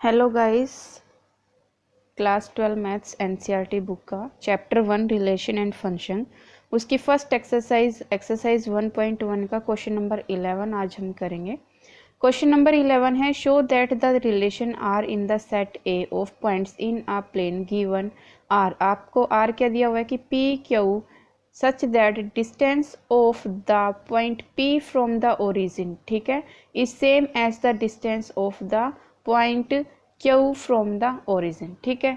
Hello guys, class 12 maths NCERT book का chapter 1 relation and function उसकी first exercise 1.1 का question number 11 आज हम करेंगे। क्वेश्चन नंबर 11 है, show that the relation R in the set A of points in a plane given R. आपको R क्या दिया हुआ है कि P Q such that distance of the point P from the origin, ठीक है, is same as the distance of the point Q from the origin. ठीक है,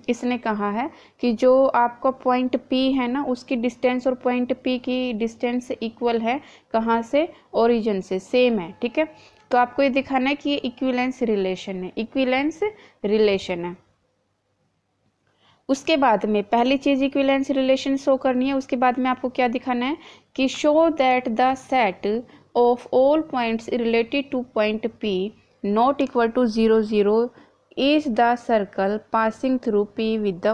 इसने कहा है कि जो आपका पॉइंट P है ना, उसकी डिस्टेंस और पॉइंट P की डिस्टेंस इक्वल है, कहाँ से, ओरिजिन से, सेम है। ठीक है, तो आपको ये दिखाना है कि ये इक्विवेलेंस रिलेशन है, इक्विवेलेंस रिलेशन है। उसके बाद में पहली चीज इक्विवेलेंस रिलेशन शो करनी है। उसके बाद में आपको क्या दिखाना है कि show that the set of all points related to point P not equal to 0 0 is the circle passing through P with the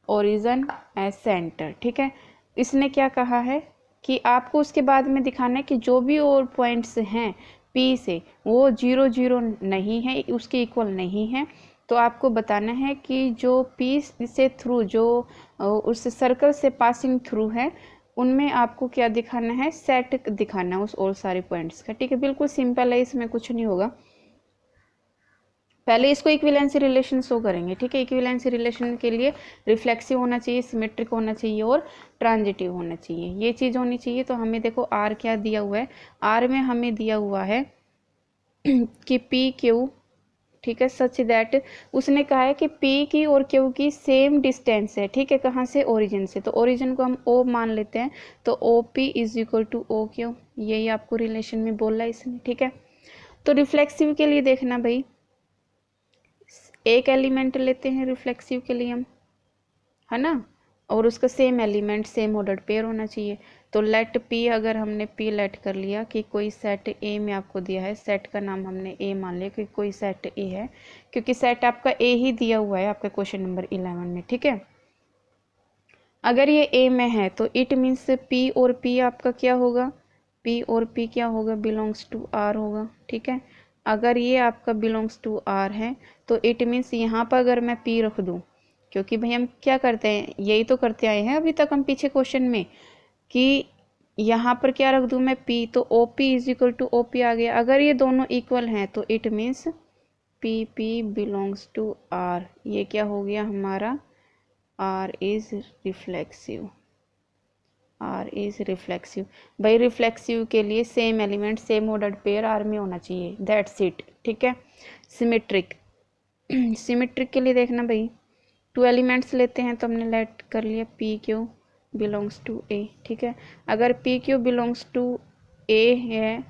origin as centre. ठीक है, इसने क्या कहा है कि आपको उसके बाद में दिखाना है कि जो भी और पॉइंट्स हैं P से वो 0 0 नहीं है, उसके इक्वल नहीं है। तो आपको बताना है कि जो P से थ्रू, जो उस सर्कल से पासिंग थ्रू है, उनमें आपको क्या दिखाना है, सेट दिखाना है उस और सारे पॉइंट्स का। ठीक है, बिल्कुल सिंपल है, इसमें कुछ नहीं होगा। पहले इसको इक्विवेलेंसी रिलेशन शो करेंगे। ठीक है, इक्विवेलेंसी रिलेशन के लिए रिफ्लेक्सिव होना चाहिए, सिमेट्रिक होना चाहिए और ट्रांजिटिव होना चाहिए, ये चीज़ होनी चाहिए। तो हमें देखो आर क्या दिया हुआ है, आर में हमें दिया हुआ है कि पी क्यू, ठीक है, सच दैट, उसने कहा है कि P की और Q की सेम डिस्टेंस है। ठीक है, कहाँ से, ओरिजिन से। तो ओरिजिन को हम O मान लेते हैं, तो OP is equal to OQ, यही आपको रिलेशन में बोला है इसने। ठीक है, तो रिफ्लेक्सिव के लिए देखना भाई, एक एलिमेंट लेते हैं रिफ्लेक्सिव के लिए हम, है ना, और उसका same element same order pair होना चाहिए। तो लेट P, अगर हमने P लेट कर लिया कि कोई सेट A में आपको दिया है, सेट का नाम हमने A मान लिया कि कोई सेट A है, क्योंकि सेट आपका A ही दिया हुआ है आपका क्वेश्चन नंबर 11 में। ठीक है, अगर ये A में है तो इट मीन्स P और P आपका क्या होगा, P और P क्या होगा, बिलोंग्स टू R होगा। ठीक है, अगर ये आपका बिलोंग्स टू R है तो इट मीन्स यहाँ पर अगर मैं P रख दूँ, क्योंकि भाई हम क्या करते हैं, यही तो करते आए हैं अभी तक हम पीछे क्वेश्चन में, कि यहाँ पर क्या रख दूँ मैं, P, तो OP is equal to OP आ गया। अगर ये दोनों इक्वल हैं तो it means PP belongs to R, ये क्या हो गया हमारा, R is reflexive, R is reflexive. भाई रिफ्लेक्सिव के लिए same element same ordered pair R में होना चाहिए, दैट्स इट। ठीक है, सिमेट्रिक, सिमेट्रिक के लिए देखना भाई, टू एलिमेंट्स लेते हैं तो हमने लेट कर लिया P Q belongs to A। ठीक है, अगर P Q belongs to A है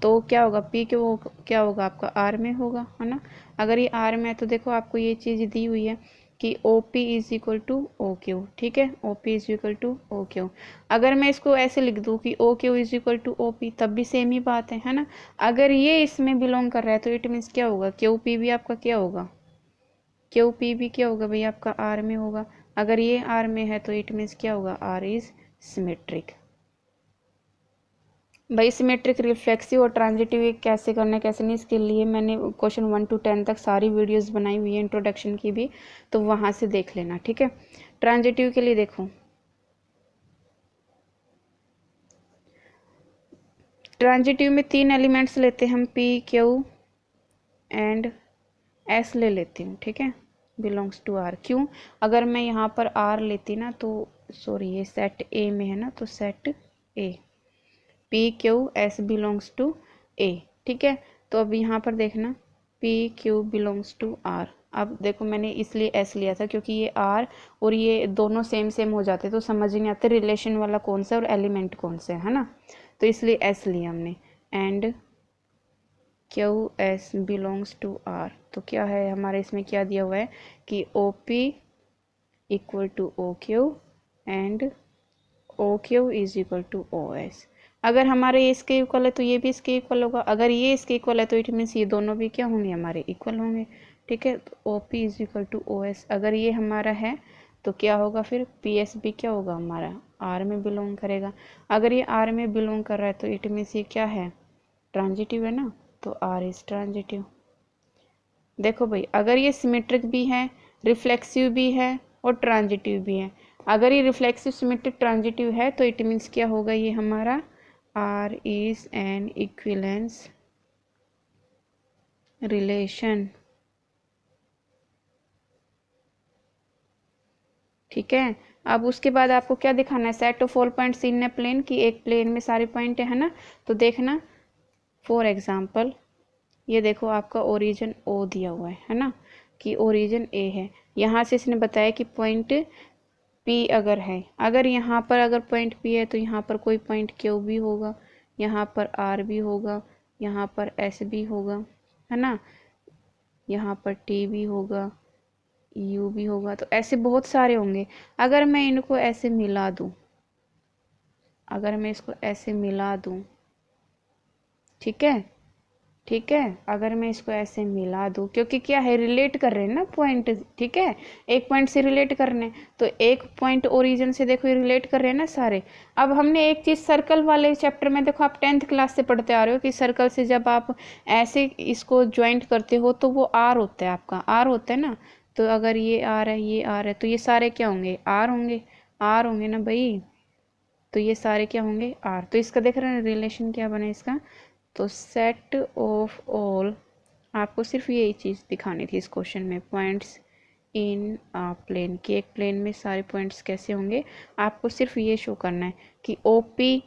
तो क्या होगा, P Q क्या होगा आपका R में होगा, है ना। अगर ये R में है तो देखो आपको ये चीज़ दी हुई है कि OP is equal to OQ। ठीक है, OP is equal to OQ। अगर मैं इसको ऐसे लिख दूँ कि OQ is equal to OP, तब भी सेम ही बात है ना। अगर ये इसमें बिलोंग कर रहा है तो इट मीन्स क्या होगा, QP भी आपका क्या होगा, QP भी क्या होगा भाई आपका R में होगा। अगर ये R में है तो इट मीन्स क्या होगा, R इज सिमेट्रिक। भाई सिमेट्रिक, रिफ्लेक्सिव और ट्रांजिटिव कैसे करना है कैसे नहीं, इसके लिए मैंने क्वेश्चन 1 to 10 तक सारी वीडियोस बनाई हुई है, इंट्रोडक्शन की भी, तो वहाँ से देख लेना। ठीक है, ट्रांजिटिव के लिए देखो, ट्रांजिटिव में 3 एलिमेंट्स लेते हैं हम, P Q एंड S ले लेती हूँ। ठीक है, बिलोंग्स टू R। क्यों, अगर मैं यहाँ पर R लेती ना तो, सॉरी ये सेट A में है ना, तो set A, P Q S belongs to A। ठीक है, तो अब यहाँ पर देखना P Q belongs to R। अब देखो मैंने इसलिए S लिया था क्योंकि ये R और ये दोनों सेम सेम हो जाते तो समझ नहीं आते रिलेशन वाला कौन सा और एलिमेंट कौन सा है ना, तो इसलिए S लिया हमने। And Q S belongs to R, तो क्या है हमारे इसमें क्या दिया हुआ है कि OP equal to OQ and OQ is equal to OS। अगर हमारे ये इसके इक्वल है तो ये भी इसके इक्वल होगा, अगर ये इसके इक्वल है तो इट मीन्स ये दोनों भी क्या होंगे, हमारे इक्वल होंगे। ठीक है, तो OP is equal to OS, अगर ये हमारा है तो क्या होगा फिर, PS भी क्या होगा हमारा, R में बिलोंग करेगा। अगर ये R में बिलोंग कर रहा है तो इट मीन्स ये क्या है, ट्रांजिटिव है ना, तो R इज ट्रांजिटिव। देखो भाई, अगर ये सिमेट्रिक भी है, रिफ्लेक्सिव भी है और ट्रांजिटिव भी है, अगर ये रिफ्लेक्सिव, सिमेट्रिक, ट्रांजिटिव है तो इट मीन्स क्या होगा, ये हमारा R is an equivalence relation. ठीक है, अब उसके बाद आपको क्या दिखाना है, set of all points in a plane, की एक प्लेन में सारे पॉइंट है ना। तो देखना, फॉर एग्जांपल ये देखो आपका ओरिजिन O दिया हुआ है ना, कि ओरिजिन A है, यहाँ से इसने बताया कि पॉइंट P अगर है, अगर यहाँ पर अगर पॉइंट P है तो यहाँ पर कोई पॉइंट Q भी होगा, यहाँ पर R भी होगा, यहाँ पर S भी होगा, है ना, यहाँ पर T भी होगा, U भी होगा, तो ऐसे बहुत सारे होंगे। अगर मैं इनको ऐसे मिला दूँ, अगर मैं इसको ऐसे मिला दूँ, ठीक है, ठीक है, अगर मैं इसको ऐसे मिला दूँ, क्योंकि क्या है, रिलेट कर रहे हैं ना पॉइंट, ठीक है, एक पॉइंट से रिलेट करने, तो एक पॉइंट ओरिजिन से देखो ये रिलेट कर रहे हैं ना सारे। अब हमने एक चीज़ सर्कल वाले चैप्टर में देखो, आप 10th क्लास से पढ़ते आ रहे हो कि सर्कल से जब आप ऐसे इसको ज्वाइंट करते हो तो वो आर होता है, आपका आर होता है ना। तो अगर ये आर है, ये आर है, तो ये सारे क्या होंगे, आर होंगे, आर होंगे ना भाई, तो ये सारे क्या होंगे, आर। तो इसका देख रहे हैं रिलेशन क्या बने इसका, तो सेट ऑफ ऑल, आपको सिर्फ यही चीज़ दिखानी थी इस क्वेश्चन में, पॉइंट्स इन आ प्लेन, कि एक प्लेन में सारे पॉइंट्स कैसे होंगे, आपको सिर्फ ये शो करना है कि O P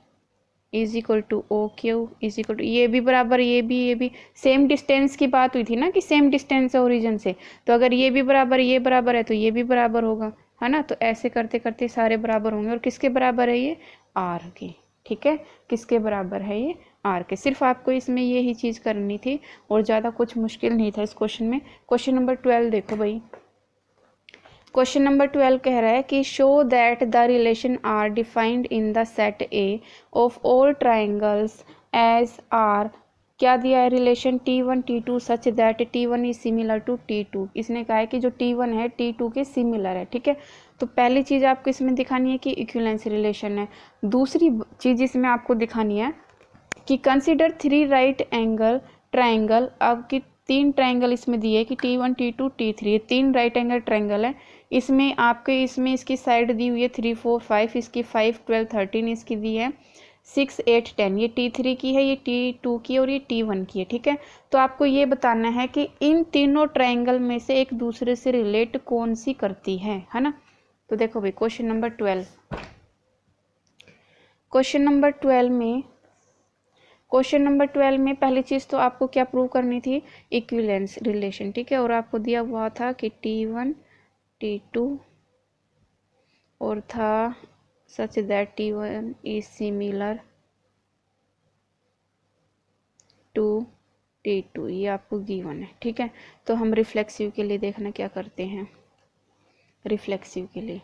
is equal to O Q is equal to, ये भी बराबर, ये भी सेम डिस्टेंस की बात हुई थी ना, कि सेम डिस्टेंस है ओरिजिन से, तो अगर ये भी बराबर, ये बराबर है, तो ये भी बराबर होगा, है ना। तो ऐसे करते करते सारे बराबर होंगे, और किसके बराबर है ये, आर के, ठीक है, किसके बराबर है ये, आर के। सिर्फ आपको इसमें यही चीज़ करनी थी, और ज़्यादा कुछ मुश्किल नहीं था इस क्वेश्चन में। क्वेश्चन नंबर 12 देखो भाई, क्वेश्चन नंबर 12 कह रहा है कि show that the relation R defined in the set A of all triangles as R, क्या दिया है, relation T1 T2 such that T1 is similar to T2। इसने कहा है कि जो T1 है T2 के सिमिलर है, ठीक है। तो पहली चीज़ आपको इसमें दिखानी है कि इक्विवेलेंस रिलेशन है। दूसरी चीज़ इसमें आपको दिखानी है कि कंसिडर 3 राइट एंगल ट्राइंगल। अब की 3 ट्राइंगल इसमें दिए कि T1 T2 T3, 3 right angle triangle है। इसमें आपके इसमें इसकी साइड दी हुई है 3 4 5, इसकी 5 12 13 इसकी दी है 6 8 10, ये T3 की है, ये T2 की और ये T1 की है, ठीक है। तो आपको ये बताना है कि इन तीनों ट्राइंगल में से एक दूसरे से रिलेट कौन सी करती है ना। तो देखो भाई, क्वेश्चन नंबर 12, क्वेश्चन नंबर 12 में, क्वेश्चन नंबर 12 में पहली चीज़ तो आपको क्या प्रूव करनी थी, इक्विवेलेंस रिलेशन, ठीक है। और आपको दिया हुआ था कि T1 T2 और था such that T1 is similar to T2, ये आपको गिवन है, ठीक है। तो हम रिफ्लेक्सिव के लिए देखना क्या करते हैं, रिफ्लेक्सिव के लिए,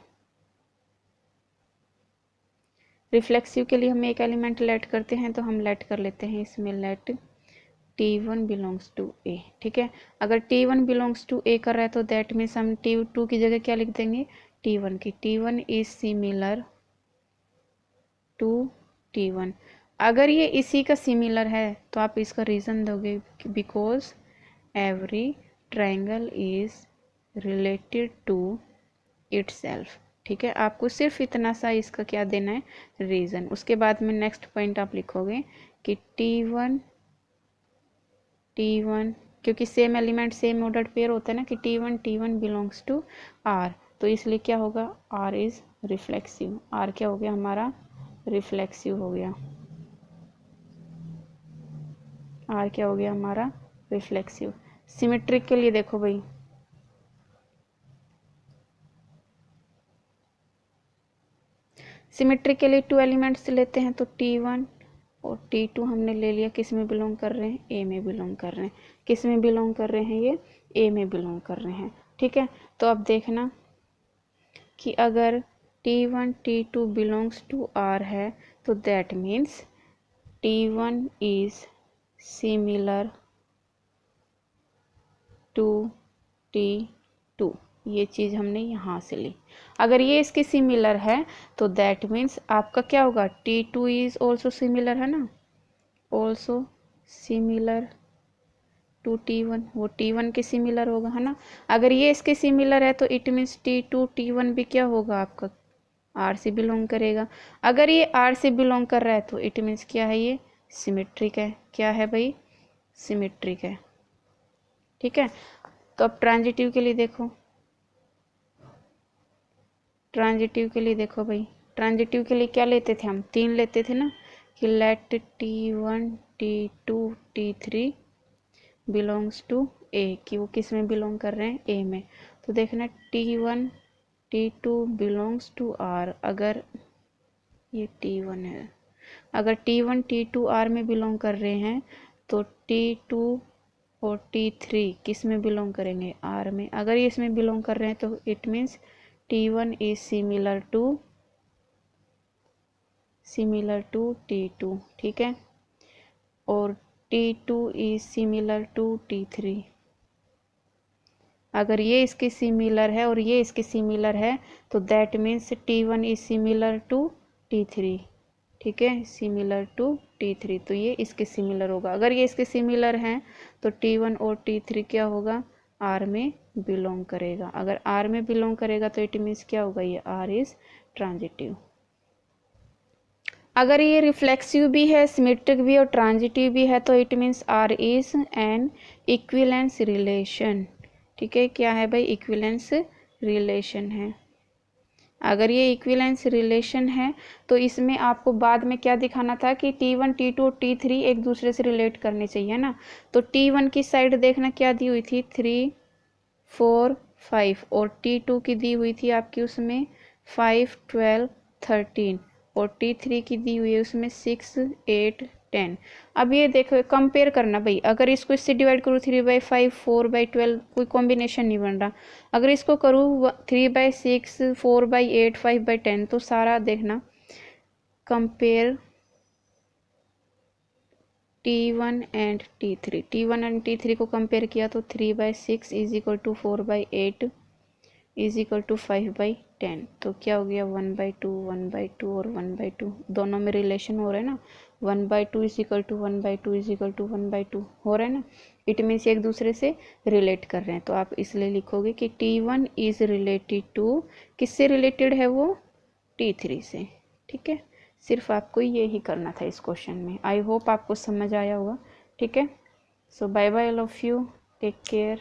रिफ्लेक्सिव के लिए हम एक एलिमेंट लेट करते हैं, तो हम लेट कर लेते हैं इसमें late T1 belongs to A, ठीक है। अगर T1 बिलोंग्स टू A कर रहा है तो दैट मीन्स हम T2 की जगह क्या लिख देंगे, T1 की, T1 is similar to T1। अगर ये इसी का सिमिलर है तो आप इसका रीज़न दोगे, because every triangle is related to itself, ठीक है। आपको सिर्फ इतना सा इसका क्या देना है, रीज़न। उसके बाद में नेक्स्ट पॉइंट आप लिखोगे कि T1 क्योंकि same element same ordered pair होता है ना, कि T1 बिलोंग्स टू R, तो इसलिए क्या होगा, R इज रिफ्लेक्सिव, R क्या हो गया हमारा, रिफ्लेक्सिव हो गया, R क्या हो गया हमारा, रिफ्लेक्सिव। सिमेट्रिक के लिए देखो भाई, सिमेट्रिक के लिए 2 एलिमेंट्स लेते हैं, तो T1 और T2 हमने ले लिया, किस में बिलोंग कर रहे हैं, ए में बिलोंग कर रहे हैं, किस में बिलोंग कर रहे हैं, ये ए में बिलोंग कर रहे हैं, ठीक है। तो अब देखना कि अगर T1 T2 belongs to R है तो that means T1 is similar to T2, ये चीज़ हमने यहाँ से ली। अगर ये इसके सिमिलर है तो दैट मीन्स आपका क्या होगा, T2 इज ऑल्सो सिमिलर, है ना, ऑल्सो सिमिलर टू T1, वो T1 के सिमिलर होगा, है ना। अगर ये इसके सिमिलर है तो इट मीन्स T2 T1 भी क्या होगा आपका, R से बिलोंग करेगा। अगर ये R से बिलोंग कर रहा है तो इट मीन्स क्या है, ये सिमेट्रिक है। क्या है भाई, सिमेट्रिक है। ठीक है, तो अब ट्रांजिटिव के लिए देखो, ट्रांजिटिव के लिए देखो भाई, ट्रांजिटिव के लिए क्या लेते थे हम, 3 लेते थे ना, कि late T1 T2 T3 belongs to ए, कि वो किस में बिलोंग कर रहे हैं, ए में। तो देखना T1 T2 belongs to R, अगर ये T1 है, अगर T1 T2 R में बिलोंग कर रहे हैं तो T2 और T3 किस में बिलोंग करेंगे, R में। अगर ये इसमें बिलोंग कर रहे हैं तो it means T1 is similar to T2, ठीक है, और T2 is similar to T3। अगर ये इसके सिमिलर है और ये इसके सिमिलर है तो that means T1 is similar to T3, ठीक है, सिमिलर टू T3, तो ये इसके सिमिलर होगा। अगर ये इसके सिमिलर हैं तो T1 और T3 क्या होगा, R में बिलोंग करेगा। अगर R में बिलोंग करेगा तो इट मीन्स क्या होगा, ये R इज ट्रांजिटिव। अगर ये रिफ्लेक्सिव भी है, सिमेट्रिक भी और ट्रांजिटिव भी है तो it means R is an equivalence relation. ठीक है, क्या है भाई, इक्विवेलेंस रिलेशन है। अगर ये इक्विवेलेंस रिलेशन है तो इसमें आपको बाद में क्या दिखाना था कि T1 T2 और T3 एक दूसरे से रिलेट करने चाहिए ना। तो T1 की साइड देखना क्या दी हुई थी, 3 4 5, और T2 की दी हुई थी आपकी उसमें 5 12 13, और T3 की दी हुई है उसमें 6 8 10। अब ये देखो कंपेयर करना भाई, अगर इसको इससे डिवाइड करूँ 3/5 4/12 कोई कॉम्बिनेशन नहीं बन रहा। अगर इसको करूँ 3/6 4/8 5/10 तो सारा देखना compare T1 and T3, T1 and T3 को कंपेयर किया तो 3/6 is equal to 4/8 is equal to 5/10, तो क्या हो गया 1/2 1/2 और 1/2, दोनों में रिलेशन हो रहा है ना, 1/2 is equal to 1/2 is equal to 1/2 हो रहा है ना। इट मीन्स एक दूसरे से रिलेट कर रहे हैं, तो आप इसलिए लिखोगे कि T1 इज रिलेटेड टू, किससे रिलेटेड है वो, T3 से। ठीक है, सिर्फ आपको ये ही करना था इस क्वेश्चन में। आई होप आपको समझ आया होगा। ठीक है, so bye bye, love you, take care.